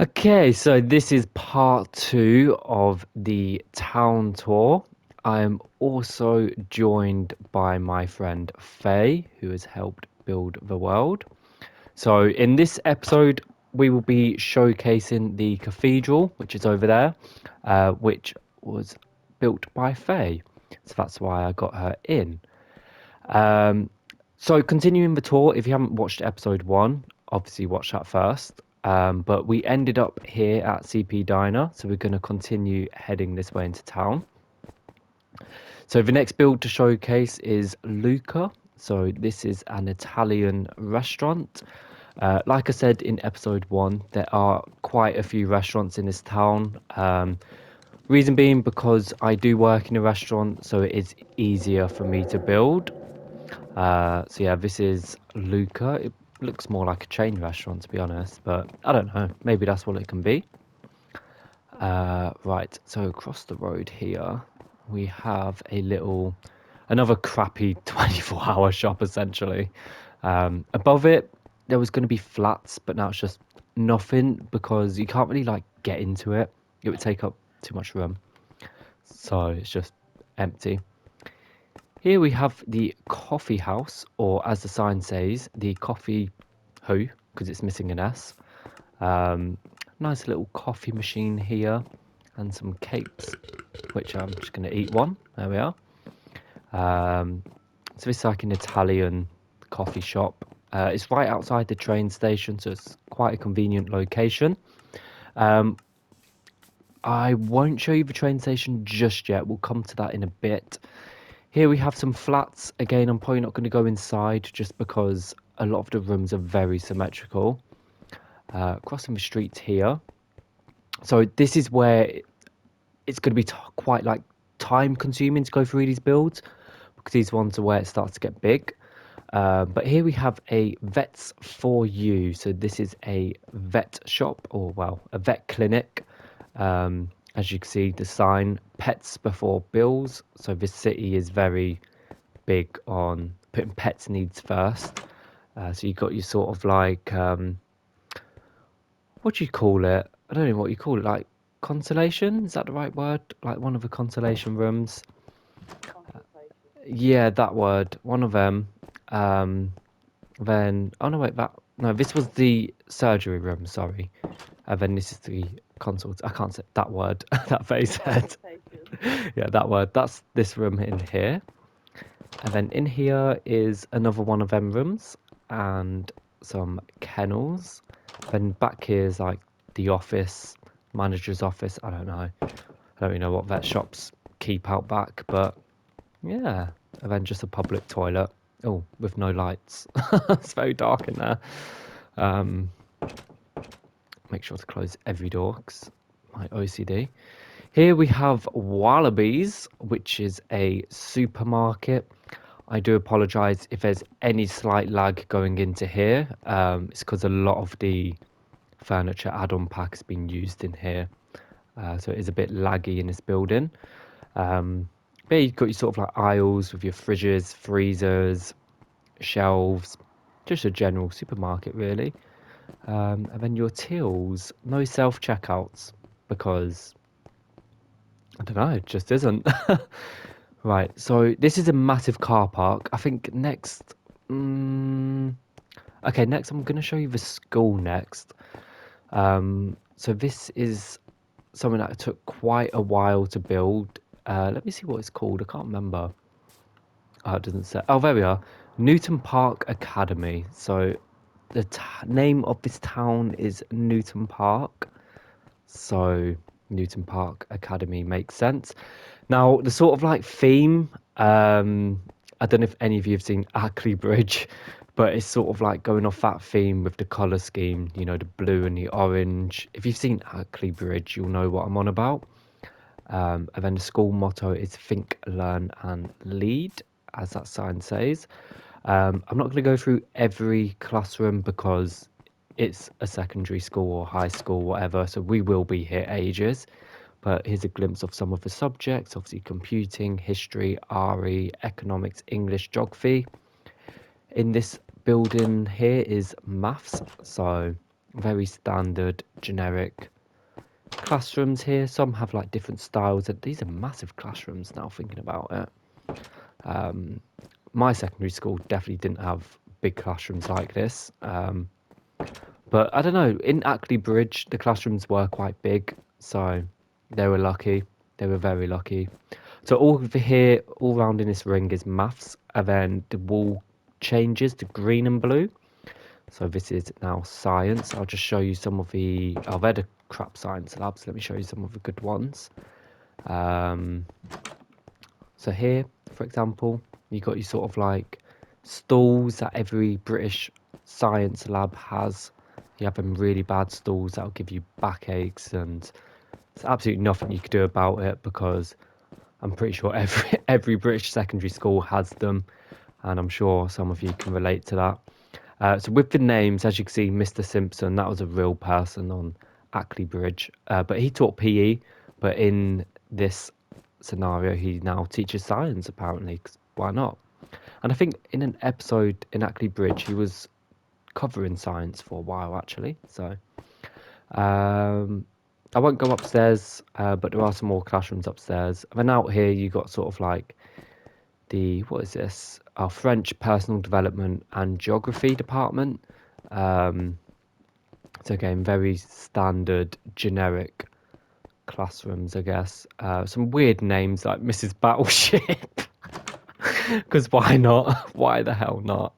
Okay, so this is part two of the town tour. I'm also joined by my friend Faye, who has helped build the world. So, in this episode, we will be showcasing the cathedral, which is over there, which was built by Faye. So, that's why I got her in. Um, so continuing the tour, if you haven't watched episode one, obviously watch that first. But we ended up here at CP Diner, so we're going to continue heading this way into town. So the next build to showcase is Luca. So this is an Italian restaurant. Like I said in episode one, there are quite a few restaurants in this town. Reason being because I do work in a restaurant, so it is easier for me to build. So yeah, this is Luca. It looks more like a chain restaurant, to be honest, but I don't know. Maybe that's what it can be. Right, so across the road here, we have another crappy 24-hour shop, essentially. Above it, there was going to be flats, but now it's just nothing because you can't really like get into it. It would take up too much room, so it's just empty. Here we have the coffee house, or as the sign says, the coffee who, because it's missing an S. Um, Nice little coffee machine here, and some cakes, which I'm just going to eat one. There we are. So this is like an Italian coffee shop. It's right outside the train station, so it's quite a convenient location. Um, I won't show you the train station just yet. We'll come to that in a bit. Here we have some flats. Again, I'm probably not going to go inside just because a lot of the rooms are very symmetrical. Crossing the street here. So this is where it's going to be quite like time consuming to go through these builds because these ones are where it starts to get big. But here we have a Vets for You. So this is a vet shop, or well, a vet clinic. As you can see, the sign "Pets Before Bills." So this city is very big on putting pets' needs first. So you've got your sort of like what do you call it? I don't know what you call it. Like consolation? Is that the right word? Like one of the consolation rooms. Consultation. Yeah, that word. One of them. Um, Then, oh no, wait, that no, this was the surgery room. Sorry, and then this is the consult. I can't say that word. That face said. Consultation. Yeah, that word. That's this room in here, and then in here is another one of them rooms and some kennels. Then back here is like the office, manager's office. I don't know. I don't really know what vet shops keep out back, but yeah. And then just a public toilet. Oh, with no lights. It's very dark in there. Um, Make sure to close every door 'cause my OCD. Here we have Wallabies, which is a supermarket. I do apologise if there's any slight lag going into here. It's because a lot of the furniture add-on pack has been used in here. So it is a bit laggy in this building. But yeah, you've got your sort of like aisles with your fridges, freezers, shelves, just a general supermarket really. And then your tills, no self checkouts because I don't know, it just isn't. Right, so this is a massive car park. I think next, mm, okay, next I'm going to show you the school next. So this is something that took quite a while to build. Let me see what it's called. I can't remember. Oh, it doesn't say. Oh, there we are. Newton Park Academy. So the name of this town is Newton Park. So Newton Park Academy makes sense. Now, the sort of like theme, I don't know if any of you have seen Ackley Bridge, but it's sort of like going off that theme with the colour scheme, you know, the blue and the orange. If you've seen Ackley Bridge, you'll know what I'm on about. And then the school motto is Think, Learn and Lead, as that sign says. I'm not going to go through every classroom because it's a secondary school or high school, whatever, so we will be here ages. But here's a glimpse of some of the subjects, obviously computing, history, RE, economics, English, geography. In this building here is maths, so very standard, generic classrooms here. Some have like different styles. These are massive classrooms now, thinking about it. My secondary school definitely didn't have big classrooms like this. But I don't know, in Ackley Bridge, the classrooms were quite big, so they were lucky. They were very lucky. So all over here, all round in this ring is maths, and then the wall changes to green and blue. So this is now science. I'll just show you some of the. I've had a crap science labs. Let me show you some of the good ones. Um, so here, for example, you got your sort of like stalls that every British science lab has. You have them really bad stalls that'll give you backaches, and there's absolutely nothing you could do about it because I'm pretty sure every British secondary school has them, and I'm sure some of you can relate to that. So with the names, as you can see, Mr. Simpson, that was a real person on Ackley Bridge, but he taught PE. But in this scenario, he now teaches science apparently. 'Cause why not? And I think in an episode in Ackley Bridge, he was covering science for a while actually. So um, I won't go upstairs, but there are some more classrooms upstairs. And then out here, you got sort of like the what is this? Our French personal development and geography department. Um, so again, very standard, generic classrooms, I guess. Some weird names like Mrs. Battleship, because why not? Why the hell not?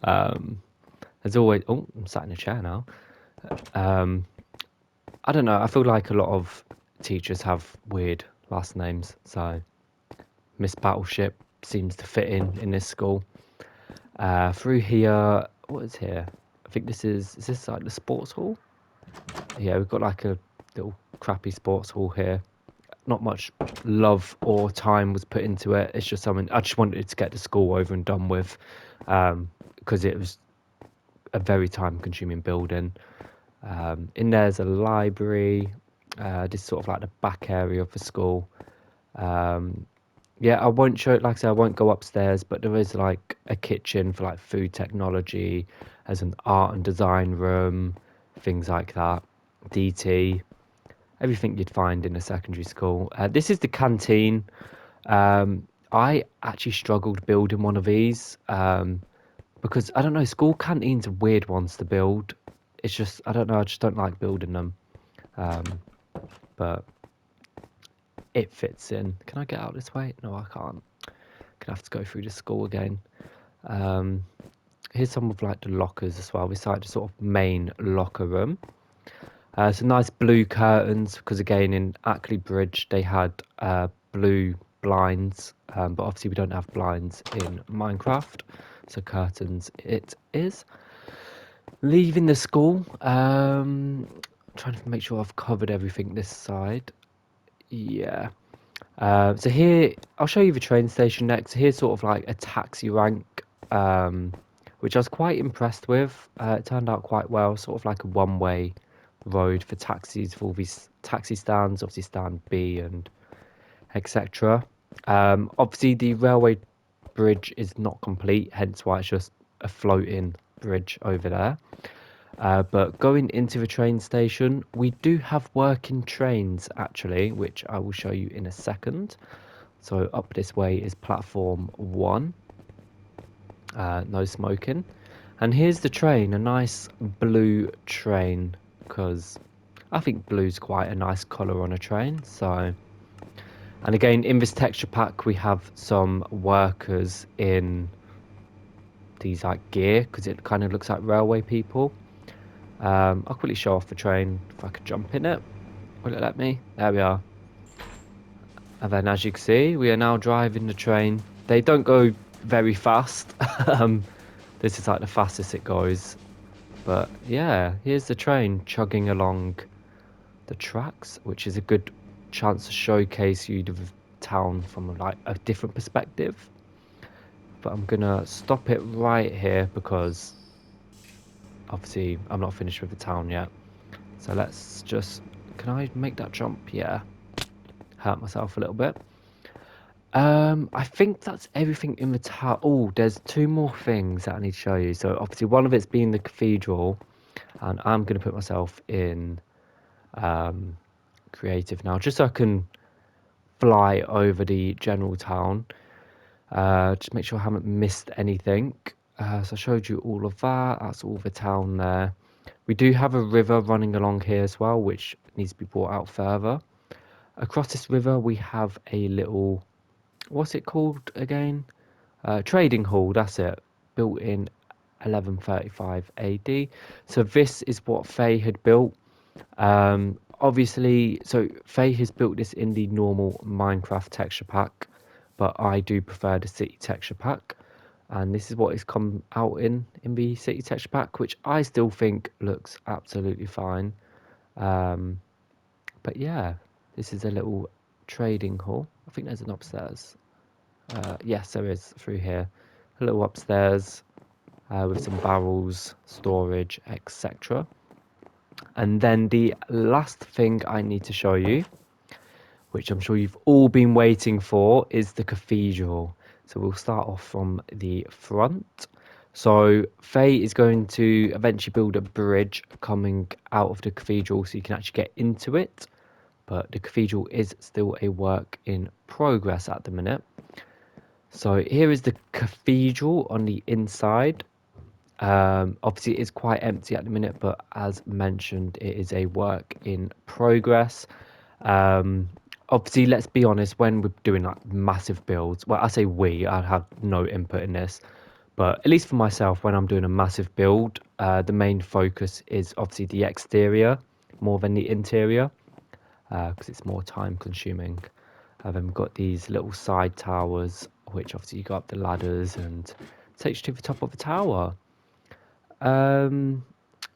Um, there's always. Oh, I'm sat in a chair now. Um, I don't know. I feel like a lot of teachers have weird last names, so Miss Battleship seems to fit in this school. Through here, what is here? I think is this like the sports hall? Yeah, we've got like a little crappy sports hall here. Not much love or time was put into it. It's just something I just wanted to get the school over and done with, because it was a very time-consuming building. In there's a library. This is sort of like the back area of the school. Um, yeah, I won't show it. Like I said, I won't go upstairs, but there is like a kitchen for like food technology, as an art and design room, things like that. DT, everything you'd find in a secondary school. This is the canteen. I actually struggled building one of these, because I don't know, school canteens are weird ones to build. It's just, I don't know, I just don't like building them. Um, but it fits in. Can I get out this way? No, I can't. Gonna have to go through the school again. Um, Here's some of like the lockers as well. Beside the sort of main locker room. Some nice blue curtains because again in Ackley Bridge they had blue blinds, but obviously we don't have blinds in Minecraft, so curtains it is. Leaving the school, trying to make sure I've covered everything this side. Yeah. So here, I'll show you the train station next. Here's sort of like a taxi rank, which I was quite impressed with. It turned out quite well, sort of like a one-way road for taxis for all these taxi stands, obviously stand B and etc. Obviously the railway bridge is not complete, hence why it's just a floating bridge over there. But going into the train station, we do have working trains actually, which I will show you in a second. So up this way is platform 1, no smoking. And here's the train, a nice blue train, because I think blue's quite a nice colour on a train. So, and again, in this texture pack, we have some workers in these like gear, because it kind of looks like railway people. I'll quickly show off the train if I could jump in it. Will it let me? There we are. And then as you can see, we are now driving the train. They don't go very fast. This is like the fastest it goes. But yeah, here's the train chugging along the tracks, which is a good chance to showcase you the town from like a different perspective. But I'm gonna stop it right here because obviously I'm not finished with the town yet. So let's just, can I make that jump? Yeah. Hurt myself a little bit. I think that's everything in the town. Oh, there's two more things that I need to show you. So obviously one of it's being the cathedral. And I'm going to put myself in creative now, just so I can fly over the general town. Just make sure I haven't missed anything. So I showed you all of that. That's all the town there. We do have a river running along here as well, which needs to be brought out further. Across this river, we have a little, what's it called again? Trading hall, that's it. Built in 1135 AD. So this is what Faye had built. Obviously, so Faye has built this in the normal Minecraft texture pack, but I do prefer the city texture pack. And this is what it's come out in the city texture pack, which I still think looks absolutely fine. But yeah, this is a little trading hall. I think there's an upstairs. Yes, there is through here. A little upstairs with some barrels, storage, etc. And then the last thing I need to show you, which I'm sure you've all been waiting for, is the cathedral. So we'll start off from the front. So Faye is going to eventually build a bridge coming out of the cathedral so you can actually get into it. But the cathedral is still a work in progress at the minute. So here is the cathedral on the inside. Obviously, it is quite empty at the minute, but as mentioned, it is a work in progress. Um, Obviously, let's be honest, when we're doing like massive builds, well, I say we, I have no input in this, but at least for myself, when I'm doing a massive build, the main focus is obviously the exterior more than the interior, because it's more time consuming. Then we've got these little side towers, which obviously you go up the ladders and takes you to the top of the tower. Um,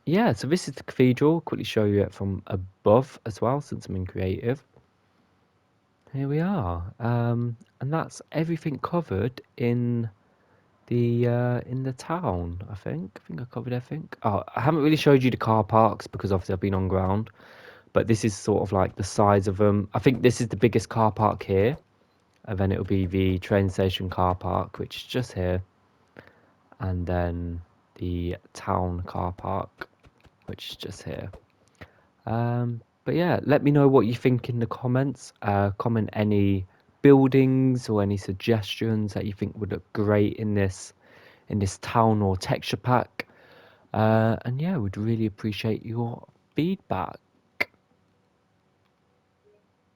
yeah, so this is the cathedral. Quickly show you it from above as well, since I'm in creative. Here we are, and that's everything covered in the town. I think I covered everything. Oh, I haven't really showed you the car parks because obviously I've been on ground, but this is sort of like the size of them. I think this is the biggest car park here, and then it'll be the train station car park, which is just here, and then the town car park, which is just here. But yeah, let me know what you think in the comments. Comment any buildings or any suggestions that you think would look great in this town or texture pack. And yeah, would really appreciate your feedback.